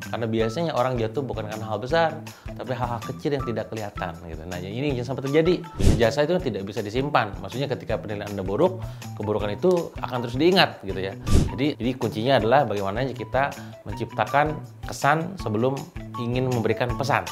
Karena biasanya orang jatuh bukan karena hal besar, tapi hal-hal kecil yang tidak kelihatan gitu. Nah, ini yang sampai terjadi. Bisnis jasa itu tidak bisa disimpan. Maksudnya ketika penilaian Anda buruk, keburukan itu akan terus diingat gitu ya. Jadi kuncinya adalah bagaimana kita menciptakan kesan sebelum ingin memberikan pesan.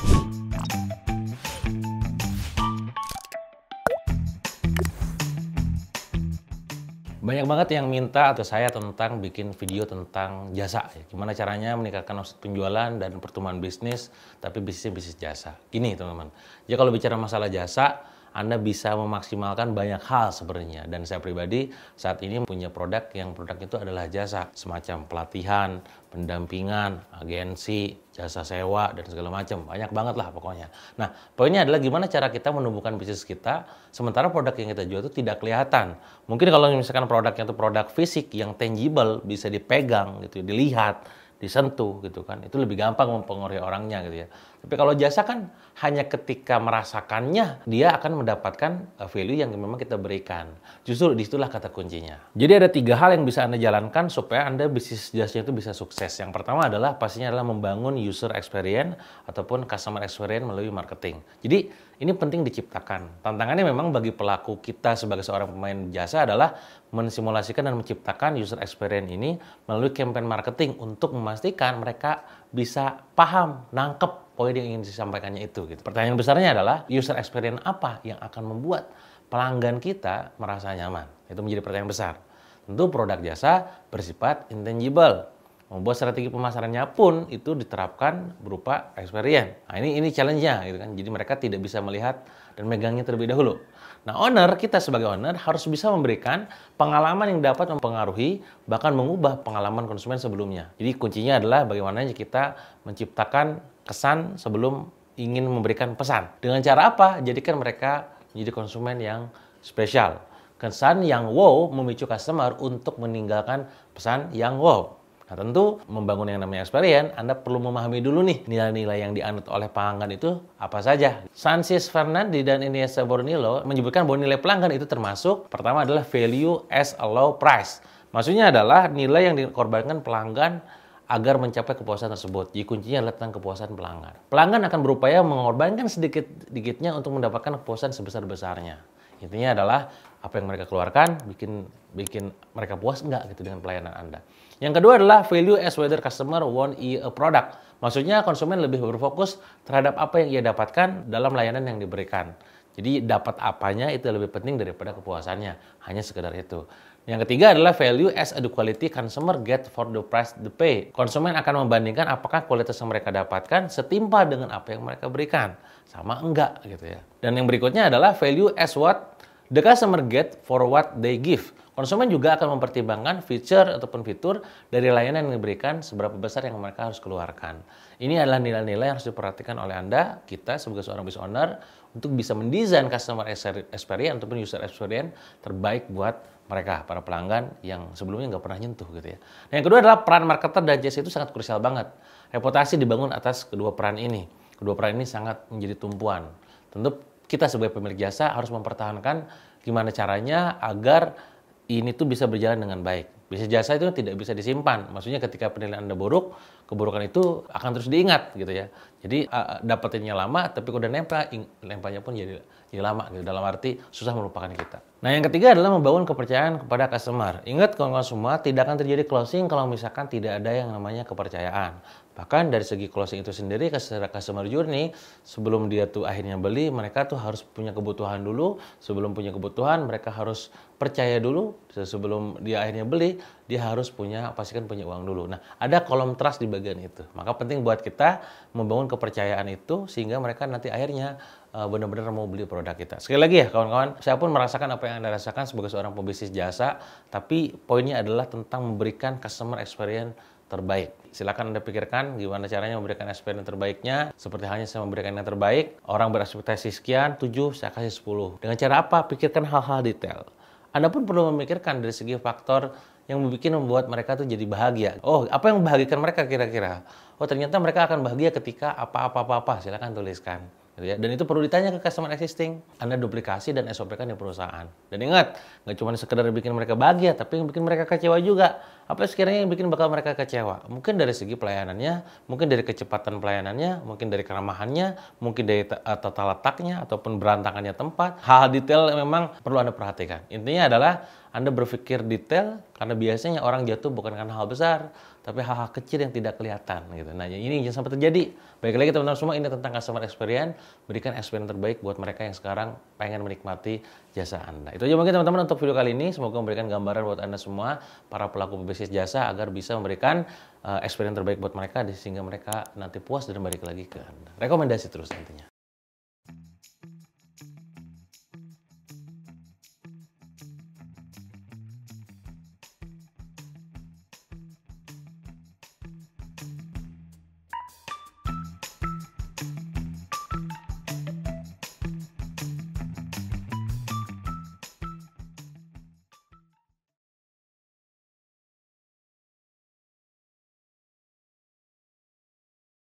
Banyak banget yang minta atau saya tentang bikin video tentang jasa. Gimana caranya meningkatkan omset penjualan dan pertumbuhan bisnis, tapi bisnisnya bisnis jasa. Gini teman-teman, ya kalau bicara masalah jasa, Anda bisa memaksimalkan banyak hal sebenarnya. Dan saya pribadi saat ini punya produk yang produk itu adalah jasa. Semacam pelatihan, pendampingan, agensi, jasa sewa, dan segala macam. Banyak banget lah pokoknya. Nah, poinnya adalah gimana cara kita menumbuhkan bisnis kita, sementara produk yang kita jual itu tidak kelihatan. Mungkin kalau misalkan produknya itu produk fisik yang tangible, bisa dipegang, gitu, dilihat, disentuh gitu kan, itu lebih gampang mempengaruhi orangnya gitu ya. Tapi kalau jasa kan hanya ketika merasakannya dia akan mendapatkan value yang memang kita berikan. Justru disitulah kata kuncinya. Jadi ada 3 hal yang bisa Anda jalankan supaya Anda bisnis jasanya itu bisa sukses. Yang pertama adalah pastinya adalah membangun user experience ataupun customer experience melalui marketing. Jadi ini penting diciptakan. Tantangannya memang bagi pelaku kita sebagai seorang pemain jasa adalah mensimulasikan dan menciptakan user experience ini melalui campaign marketing untuk memastikan mereka bisa paham, nangkep poin yang ingin disampaikannya itu. Gitu. Pertanyaan besarnya adalah user experience apa yang akan membuat pelanggan kita merasa nyaman? Itu menjadi pertanyaan besar. Tentu produk jasa bersifat intangible. Membuat strategi pemasarannya pun itu diterapkan berupa experience. Nah, ini challenge-nya gitu kan. Jadi mereka tidak bisa melihat dan megangnya terlebih dahulu. Nah, kita sebagai owner harus bisa memberikan pengalaman yang dapat mempengaruhi bahkan mengubah pengalaman konsumen sebelumnya. Jadi kuncinya adalah bagaimana kita menciptakan kesan sebelum ingin memberikan pesan. Dengan cara apa? Jadikan mereka menjadi konsumen yang spesial. Kesan yang wow memicu customer untuk meninggalkan pesan yang wow. Nah, tentu membangun yang namanya experience, Anda perlu memahami dulu nih nilai-nilai yang dianut oleh pelanggan itu apa saja. Francis Fernandi dan Iniesta Bornillo menyebutkan bahwa nilai pelanggan itu termasuk pertama adalah value as a low price. Maksudnya adalah nilai yang dikorbankan pelanggan agar mencapai kepuasan tersebut. Jadi kuncinya adalah tentang kepuasan pelanggan. Pelanggan akan berupaya mengorbankan sedikit-sedikitnya untuk mendapatkan kepuasan sebesar-besarnya. Intinya adalah apa yang mereka keluarkan bikin mereka puas enggak gitu dengan pelayanan Anda. Yang kedua adalah value as whether customer want a product. Maksudnya konsumen lebih berfokus terhadap apa yang ia dapatkan dalam layanan yang diberikan. Jadi dapat apanya itu lebih penting daripada kepuasannya. Hanya sekedar itu. Yang ketiga adalah value as the quality consumer get for the price they pay. Konsumen akan membandingkan apakah kualitas yang mereka dapatkan setimpal dengan apa yang mereka berikan. Sama enggak gitu ya. Dan yang berikutnya adalah value as what the customer get for what they give. Konsumen juga akan mempertimbangkan feature ataupun fitur dari layanan yang diberikan seberapa besar yang mereka harus keluarkan. Ini adalah nilai-nilai yang harus diperhatikan oleh Anda, kita sebagai seorang business owner, untuk bisa mendesain customer experience ataupun user experience terbaik buat mereka, para pelanggan yang sebelumnya nggak pernah nyentuh gitu ya. Nah, yang kedua adalah peran marketer dan jasa itu sangat krusial banget. Reputasi dibangun atas kedua peran ini. Kedua peran ini sangat menjadi tumpuan. Tentu kita sebagai pemilik jasa harus mempertahankan gimana caranya agar ini tuh bisa berjalan dengan baik. Bisnis jasa itu tidak bisa disimpan. Maksudnya ketika penilaian Anda buruk, keburukan itu akan terus diingat gitu ya. Jadi dapetinnya lama, tapi kalau udah nempelnya pun jadi lama gitu. Dalam arti susah melupakan kita. Nah, yang ketiga adalah membangun kepercayaan kepada customer. Ingat kawan-kawan semua, tidak akan terjadi closing kalau misalkan tidak ada yang namanya kepercayaan. Bahkan dari segi closing itu sendiri, customer journey, sebelum dia tuh akhirnya beli, mereka tuh harus punya kebutuhan dulu. Sebelum punya kebutuhan, mereka harus percaya dulu. Sebelum dia akhirnya beli, dia harus pastikan punya uang dulu. Nah, ada kolom trust di bagian itu. Maka penting buat kita membangun kepercayaan itu, sehingga mereka nanti akhirnya benar-benar mau beli produk kita. Sekali lagi ya kawan-kawan, saya pun merasakan apa yang Anda rasakan sebagai seorang pebisnis jasa, tapi poinnya adalah tentang memberikan customer experience terbaik. Silakan Anda pikirkan gimana caranya memberikan experience terbaiknya. Seperti halnya saya memberikan yang terbaik, orang berekspektasi sekian, 7, saya kasih 10. Dengan cara apa? Pikirkan hal-hal detail. Anda pun perlu memikirkan dari segi faktor yang membuat mereka tuh jadi bahagia. Oh, apa yang membahagiakan mereka kira-kira? Oh, ternyata mereka akan bahagia ketika apa-apa. Silakan tuliskan. Gitu ya. Dan itu perlu ditanya ke customer existing. Anda duplikasi dan SOP-kan di perusahaan. Dan ingat, nggak cuma sekedar bikin mereka bahagia, tapi bikin mereka kecewa juga. Apa sekiranya yang bikin bakal mereka kecewa? Mungkin dari segi pelayanannya, mungkin dari kecepatan pelayanannya, mungkin dari keramahannya, mungkin dari tata letaknya, ataupun berantakannya tempat. Hal-hal detail yang memang perlu Anda perhatikan. Intinya adalah Anda berpikir detail, karena biasanya orang jatuh bukan karena hal besar, tapi hal-hal kecil yang tidak kelihatan gitu. Nah, ini jangan sampai terjadi. Baik lagi teman-teman semua, ini tentang customer experience. Berikan experience terbaik buat mereka yang sekarang pengen menikmati jasa Anda. Itu aja mungkin teman-teman untuk video kali ini. Semoga memberikan gambaran buat Anda semua, para pelaku bisnis jasa, agar bisa memberikan experience terbaik buat mereka, sehingga mereka nanti puas dan balik lagi ke Anda. Rekomendasi terus nantinya.